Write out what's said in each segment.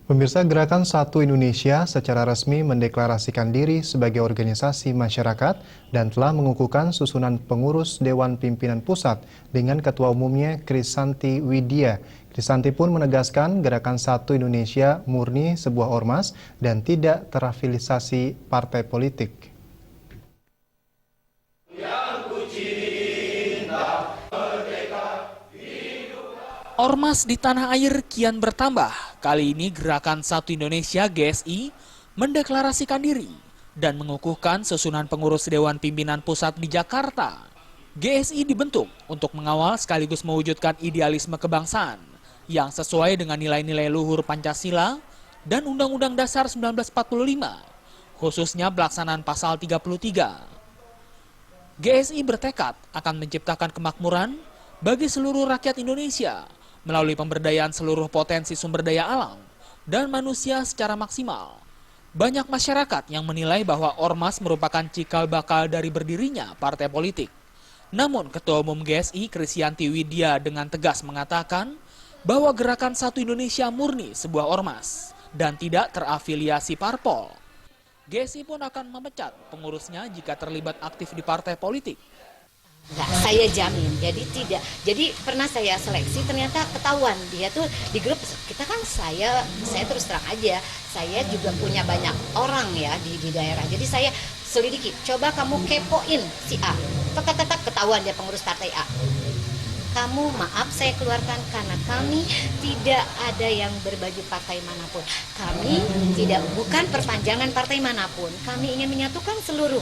Pemirsa, Gerakan Satu Indonesia secara resmi mendeklarasikan diri sebagai organisasi masyarakat dan telah mengukuhkan susunan pengurus Dewan Pimpinan Pusat dengan Ketua Umumnya Krisanti Widya. Krisanti pun menegaskan Gerakan Satu Indonesia murni sebuah ormas dan tidak terafiliasi partai politik. Ormas di tanah air kian bertambah. Kali ini Gerakan Satu Indonesia (GSI) mendeklarasikan diri dan mengukuhkan susunan pengurus Dewan Pimpinan Pusat di Jakarta. GSI dibentuk untuk mengawal sekaligus mewujudkan idealisme kebangsaan yang sesuai dengan nilai-nilai luhur Pancasila dan Undang-Undang Dasar 1945, khususnya pelaksanaan pasal 33. GSI bertekad akan menciptakan kemakmuran bagi seluruh rakyat Indonesia melalui pemberdayaan seluruh potensi sumber daya alam dan manusia secara maksimal. Banyak masyarakat yang menilai bahwa ormas merupakan cikal bakal dari berdirinya partai politik. Namun Ketua Umum GSI Krisanti Widya dengan tegas mengatakan bahwa Gerakan Satu Indonesia murni sebuah ormas dan tidak terafiliasi parpol. GSI pun akan memecat pengurusnya jika terlibat aktif di partai politik. Enggak, saya jamin. Jadi pernah saya seleksi, ternyata ketahuan dia tuh di grup kita kan saya terus terang aja, saya juga punya banyak orang ya di daerah. Jadi saya selidiki, coba kamu kepoin si A. Tetap ketahuan dia pengurus partai A. Kamu maaf saya keluarkan karena kami tidak ada yang berbaju partai manapun. Kami bukan perpanjangan partai manapun. Kami ingin menyatukan seluruh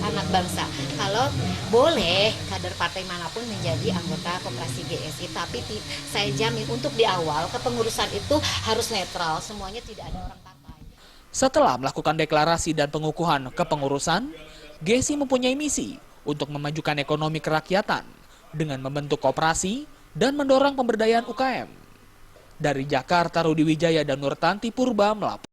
anak bangsa. Kalau boleh kader partai manapun menjadi anggota koperasi GSI, tapi saya jamin untuk di awal kepengurusan itu harus netral, semuanya tidak ada orang partai. Setelah melakukan deklarasi dan pengukuhan kepengurusan, GSI mempunyai misi untuk memajukan ekonomi kerakyatan dengan membentuk koperasi dan mendorong pemberdayaan UKM. Dari Jakarta, Rudi Wijaya dan Nurtanti Purba melapor.